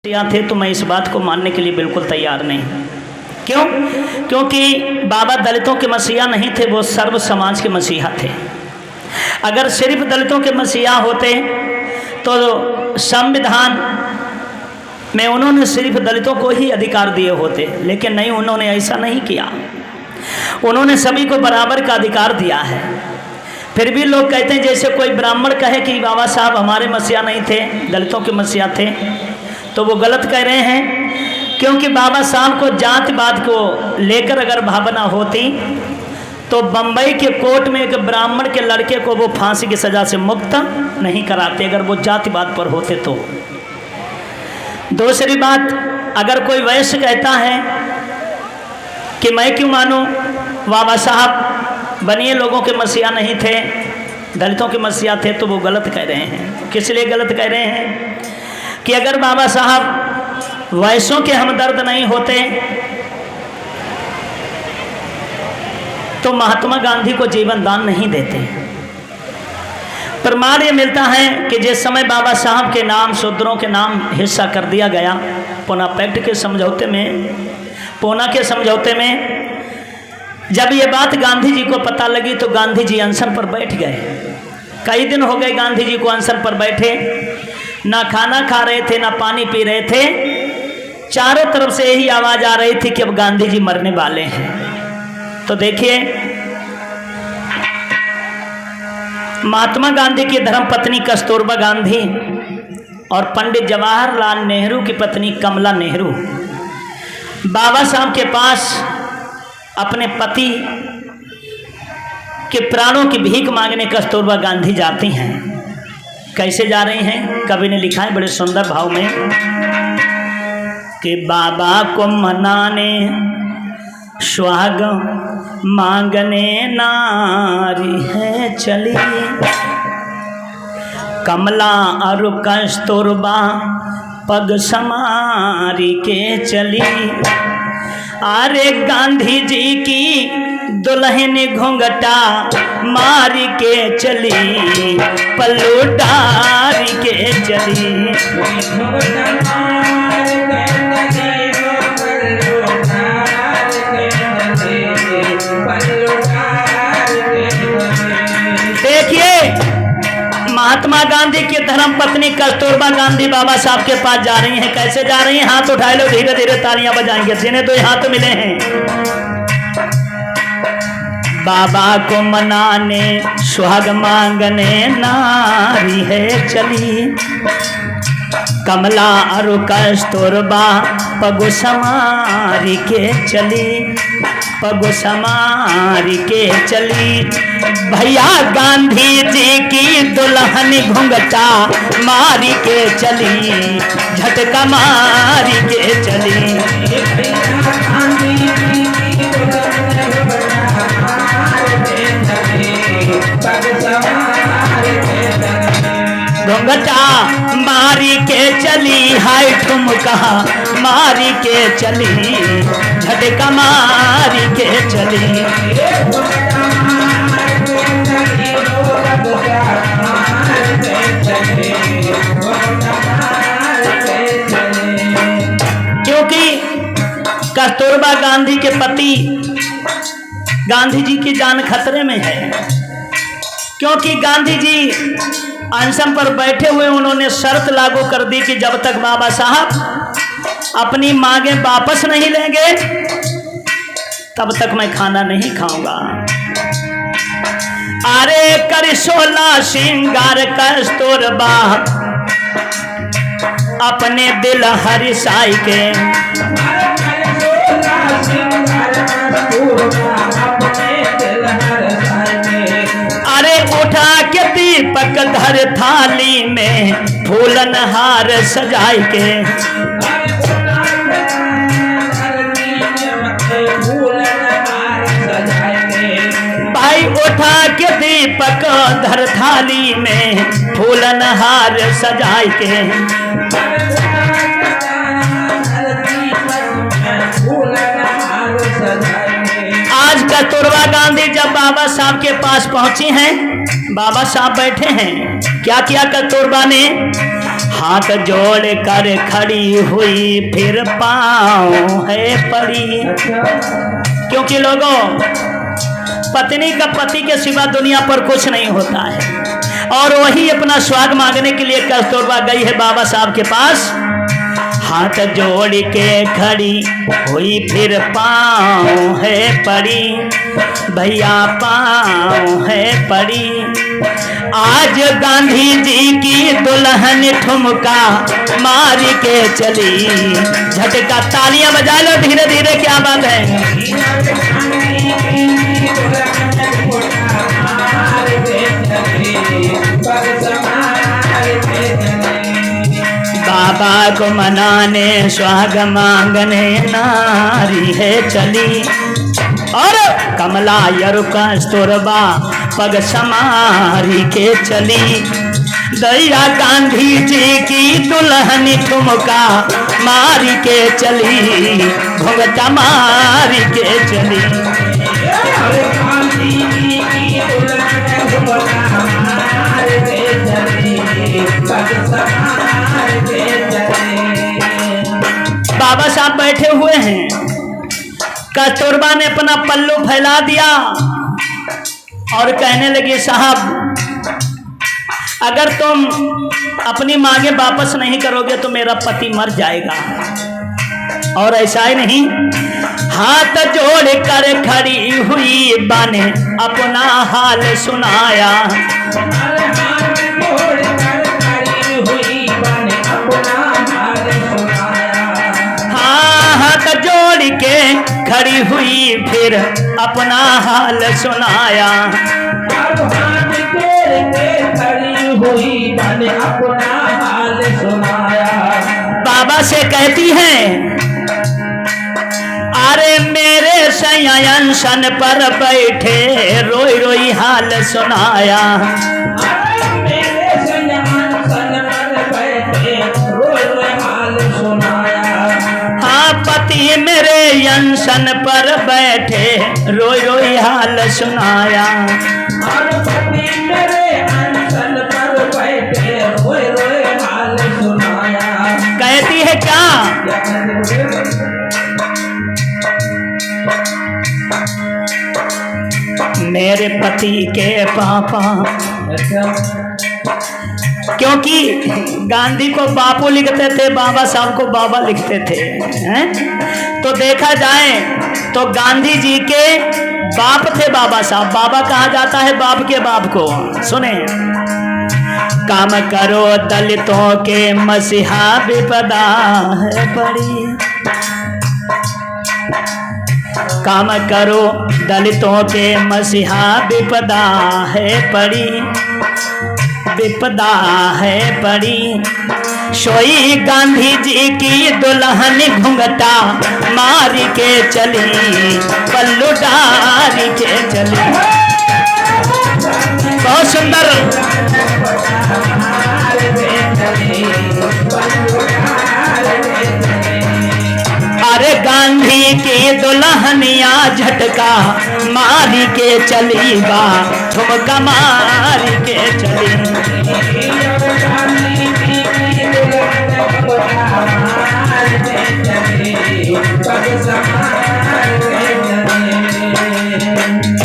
थे तो मैं इस बात को मानने के लिए बिल्कुल तैयार नहीं। क्यों? क्योंकि बाबा दलितों के मसीहा नहीं थे, वो सर्व समाज के मसीहा थे। अगर सिर्फ दलितों के मसीहा होते तो संविधान में उन्होंने सिर्फ दलितों को ही अधिकार दिए होते, लेकिन नहीं, उन्होंने ऐसा नहीं किया। उन्होंने सभी को बराबर का अधिकार दिया है। फिर भी लोग कहते हैं, जैसे कोई ब्राह्मण कहे कि बाबा साहब हमारे मसीहा नहीं थे, दलितों के मसीहा थे, तो वो गलत कह रहे हैं। क्योंकि बाबा साहब को जातिवाद को लेकर अगर भावना होती तो बंबई के कोर्ट में एक ब्राह्मण के लड़के को वो फांसी की सज़ा से मुक्त नहीं कराते, अगर वो जातिवाद पर होते तो। दूसरी बात, अगर कोई वैश्य कहता है कि मैं क्यों मानूं, बाबा साहब बनिए लोगों के मसीहा नहीं थे, दलितों के मसीहा थे, तो वो गलत कह रहे हैं। किस लिए गलत कह रहे हैं? कि अगर बाबा साहब वैश्यों के हमदर्द नहीं होते तो महात्मा गांधी को जीवन दान नहीं देते। प्रमाण ये मिलता है कि जिस समय बाबा साहब के नाम शूद्रों के नाम हिस्सा कर दिया गया पूना पैक्ट के समझौते में, पूना के समझौते में, जब ये बात गांधी जी को पता लगी तो गांधी जी अनशन पर बैठ गए। कई दिन हो गए गांधी जी को अनशन पर बैठे, ना खाना खा रहे थे, ना पानी पी रहे थे। चारों तरफ से यही आवाज आ रही थी कि अब गांधी जी मरने वाले हैं। तो देखिए, महात्मा गांधी की धर्मपत्नी कस्तूरबा गांधी और पंडित जवाहरलाल नेहरू की पत्नी कमला नेहरू बाबा साहब के पास अपने पति के प्राणों की भीख मांगने कस्तूरबा गांधी जाती हैं। कैसे जा रही हैं? कवि ने लिखा है बड़े सुंदर भाव में कि बाबा को मनाने सुहाग मांगने नारी है चली, कमला और कस्तूरबा पग समारी के चली। अरे गांधी जी की दुल्हन घूंघटा मारी के चली, पल्लू डारी के चली। देखिए, महात्मा गांधी की धर्मपत्नी कस्तूरबा गांधी बाबा साहब के पास जा रही हैं। कैसे जा रही हैं? हाथ उठाए लो, धीरे धीरे तालियां बजाएंगे, जिन्हें दो हाथ मिले हैं। बाबा को मनाने सुहाग मांगने नारी है चली, कमला और कस्तूरबा पगु समारी के चली, पगु समारी के चली। भैया गांधी जी की दुल्हन घूंघटा मारी के चली, झटका मारी के चली। घूंघटा मारी के चली, हाय ठुमका मारी के चली, झटका मारी के चली। क्योंकि कस्तूरबा गांधी के पति गांधी जी की जान खतरे में है। क्योंकि गांधी जी अनशन पर बैठे हुए उन्होंने शर्त लागू कर दी कि जब तक बाबा साहब अपनी मांगे वापस नहीं लेंगे तब तक मैं खाना नहीं खाऊंगा। अरे कर 16 श्रृंगार कस्तूरबा अपने दिल हरिसाई के, अरे उठा के दीपक धर थाली में फूलन हार सजाई के। भाई उठा के दीपक धर थाली में फूलन हार सजाई के। आज कस्तूरबा गांधी जब बाबा साहब के पास पहुंची हैं, बाबा साहब बैठे हैं, क्या किया कस्तूरबा ने? हाथ जोड़ कर खड़ी हुई फिर पाँव है पड़ी। क्योंकि लोगों, पत्नी का पति के सिवा दुनिया पर कुछ नहीं होता है। और वही अपना स्वाग मांगने के लिए कस्तूरबा गई है बाबा साहब के पास। हाथ जोड़ के खड़ी हुई फिर पाँव है पड़ी, भैया पाँव है पड़ी। आज गांधी जी की दुल्हन ठुमका मार के चली। झटका, तालियां बजा लो धीरे धीरे, क्या बात है। बाबा को मनाने स्वाग मांगने नारी है चली। और कमला यरु कस्तूरबा पग समारी के चली। दया गांधी जी की दुल्हन ठुमका मारी के चली, घुंघटा मारी के चली। बाबा साहब बैठे हुए हैं। कस्तूरबा ने अपना पल्लू फैला दिया और कहने लगी, साहब अगर तुम अपनी मांगे वापस नहीं करोगे तो मेरा पति मर जाएगा। और ऐसा ही नहीं, हाथ जोड़ कर खड़ी हुई बाने अपना हाल सुनाया। हाँ, हाथ जोड़ के खड़ी हुई फिर अपना हाल सुनाया। बाबा से कहती हैं, अरे मेरे शयनसन पर बैठे रोई रोई हाल सुनाया। हाँ, पति मेरे यंसन पर बैठे रोई रोई हाल सुनाया। कहती है क्या, मेरे पति के पापा, क्योंकि गांधी को बापू लिखते थे, बाबा साहब को बाबा लिखते थे, हैं? तो देखा जाए तो गांधी जी के बाप थे बाबा साहब। बाबा कहा जाता है बाप के बाप को। सुने, काम करो दलितों के मसीहा विपदा है बड़ी। काम करो दलितों के मसीहा विपदा है पड़ी, विपदा है पड़ी। सोई गांधी जी की दुल्हन घुंघटा मारी के चली, पल्लू डारी के चली। बहुत सुंदर। अरे गांधी की दुल्हनिया झटका मारी के चली बा, ठुमका मारी के चली।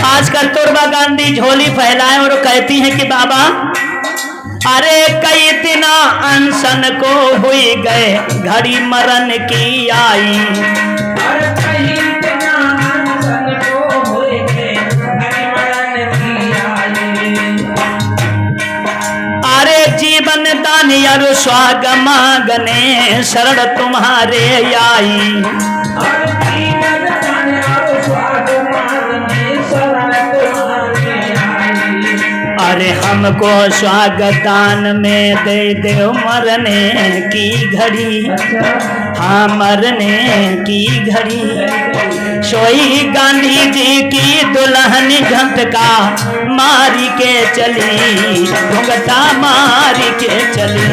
आज कस्तूरबा गांधी झोली फैलाए और कहती हैं कि बाबा, अरे कई दिन अनशन को हुई गए, घड़ी मरण की आई। अरे जीवन दान यारो स्वाग मांगने शरण तुम्हारे आई। अरे हमको स्वागतान में दे दे मरने की घड़ी, हाँ मरने की घड़ी। सोई गांधी जी की दुल्हन झटका मारी के चली, घुंघटा मारी के चली।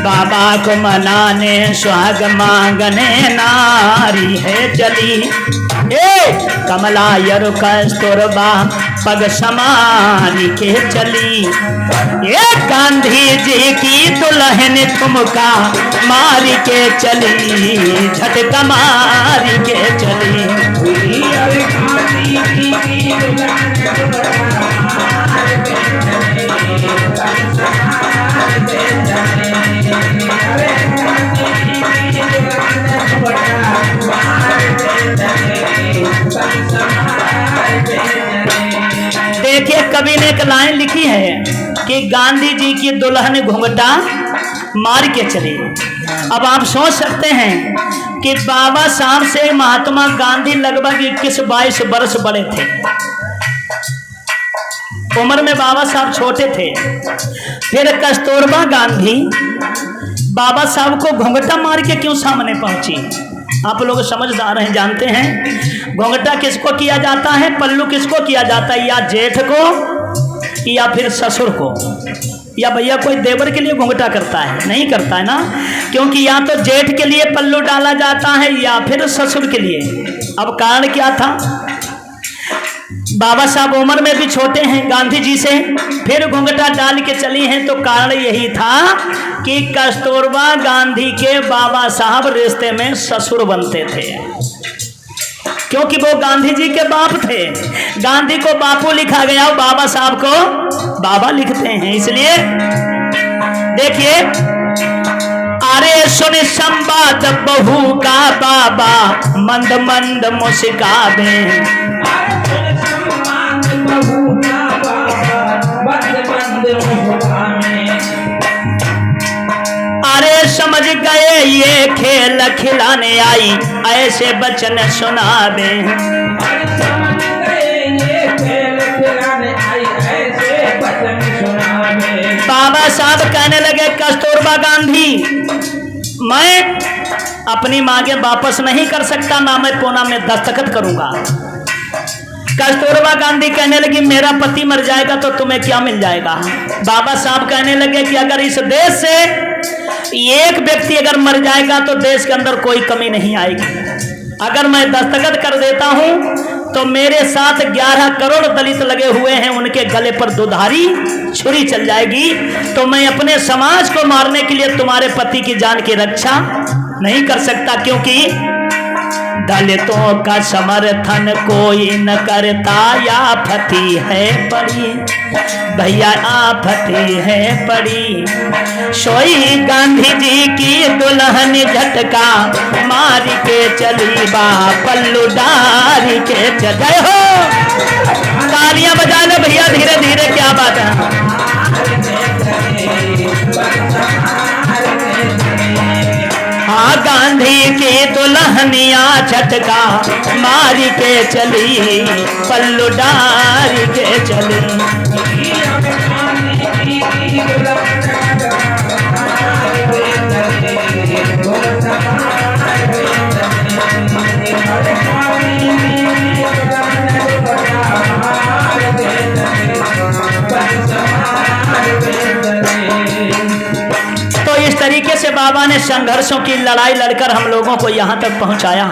बाबा को मनाने स्वाग मांगने नारी है चली। ए कमलायर कस्तूरबा पग समारी के चली, ये गांधी जी की दुल्हन ठुमका मारी के चली, झटका मारी के चली। देखिए कवि ने एक लाइन लिखी है कि गांधी जी की दुल्हन घूंघटा मार के चली। अब आप सोच सकते हैं कि बाबा साहब से महात्मा गांधी लगभग 21-22 वर्ष बड़े थे, उम्र में बाबा साहब छोटे थे। फिर कस्तूरबा गांधी बाबा साहब को घूंघटा मार के क्यों सामने पहुंची? आप लोग समझदार हैं, जानते हैं घूंघटा किसको किया जाता है, पल्लू किसको किया जाता है, या जेठ को या फिर ससुर को, या भैया कोई देवर के लिए घूंघटा करता है? नहीं करता है ना, क्योंकि या तो जेठ के लिए पल्लू डाला जाता है या फिर ससुर के लिए। अब कारण क्या था? बाबा साहब उम्र में भी छोटे हैं गांधी जी से, फिर घूंघटा डाल के चली हैं, तो कारण यही था कि कस्तूरबा गांधी के बाबा साहब रिश्ते में ससुर बनते थे, क्योंकि वो गांधी जी के बाप थे। गांधी को बापू लिखा गया, बाबा साहब को बाबा लिखते हैं, इसलिए देखिए अरे सुन संवाद बहू का बाबा मंद मंद मुस्कावे, अरे समझ गए ये खेल खिलाने आई ऐसे बचन सुनावे, बाबा साहब कहने लगे कस्तूरबा गांधी मैं अपनी मांगे वापस नहीं कर सकता, ना मैं पूना में दस्तखत करूंगा। कस्तूरबा गांधी कहने लगी मेरा पति मर जाएगा तो तुम्हें क्या मिल जाएगा? बाबा साहब कहने लगे कि अगर इस देश से एक व्यक्ति अगर मर जाएगा तो देश के अंदर कोई कमी नहीं आएगी। अगर मैं दस्तखत कर देता हूं तो मेरे साथ 11 करोड़ दलित लगे हुए हैं, उनके गले पर दुधारी छुरी चल जाएगी, तो मैं अपने समाज को मारने के लिए तुम्हारे पति की जान की रक्षा नहीं कर सकता, क्योंकि दलितों का समर्थन कोई न करता, आफती है पड़ी भैया आफती है पड़ी। सोई गांधी जी की दुल्हन झटका मार के चली बा पल्लू डारी के चले हो। तालियां बजा लो भैया धीरे धीरे, क्या बात है। हाँ गांधी की दुल्हनिया झटका मारी के चली पल्लू डारी के चली। तो इस तरीके से बाबा ने संघर्षों की लड़ाई लड़कर हम लोगों को यहाँ तक पहुँचाया।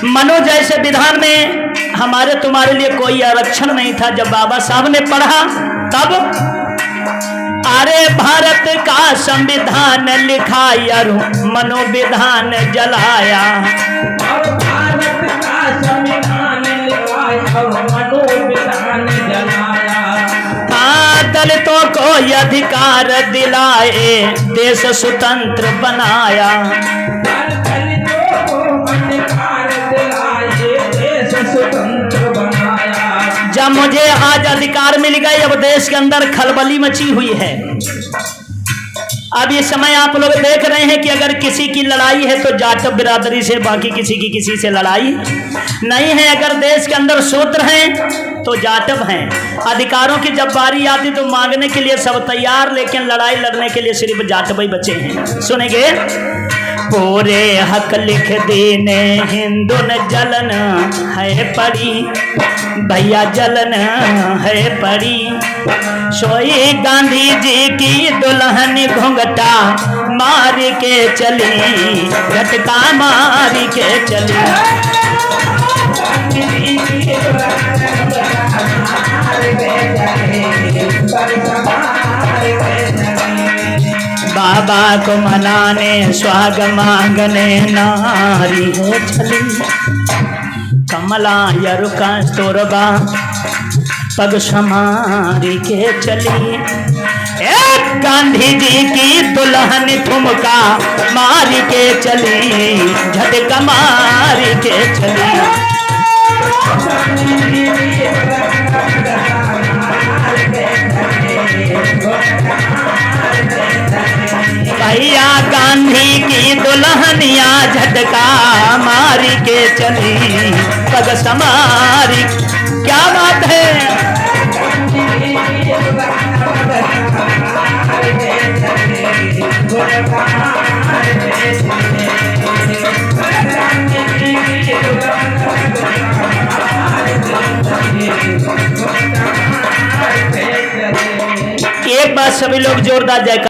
मनो जैसे विधान में हमारे तुम्हारे लिए कोई आरक्षण नहीं था। जब बाबा साहब ने पढ़ा तब अरे भारत का संविधान लिखा यारू मनोविधान जलाया, भारत का संविधान लिखा मनोविधान जलाया। दलितों को अधिकार दिलाए देश स्वतंत्र बनाया, दलितों को अधिकार दिलाए देश स्वतंत्र बनाया। जब मुझे आज अधिकार मिल गए, अब देश के अंदर खलबली मची हुई है। अब ये समय आप लोग देख रहे हैं कि अगर किसी की लड़ाई है तो जाटव बिरादरी से, बाकी किसी की किसी से लड़ाई नहीं है। अगर देश के अंदर शूद्र हैं तो जाटव हैं। अधिकारों की जब बारी आती तो मांगने के लिए सब तैयार, लेकिन लड़ाई लड़ने के लिए सिर्फ जाटव ही बचे हैं। सुनेंगे पूरे हक लिख देने हिंदू न जलन है पड़ी भैया, जलन है पड़ी। सोई गांधी जी की दुल्हन घूंघटा मार के चली, झटका मार के चली। बाबा को मनाने स्वाग मांगने नारी है चली, कमला यरु कस्तूरबा पग समारी के चली। एक गांधी जी की दुल्हन ठुमका मारी के चली, झटका मारी के चली। भैया गांधी की दुल्हनिया झटका मारी के चली, पग समारी। क्या बात है। एक बात सभी लोग जोरदार जयकार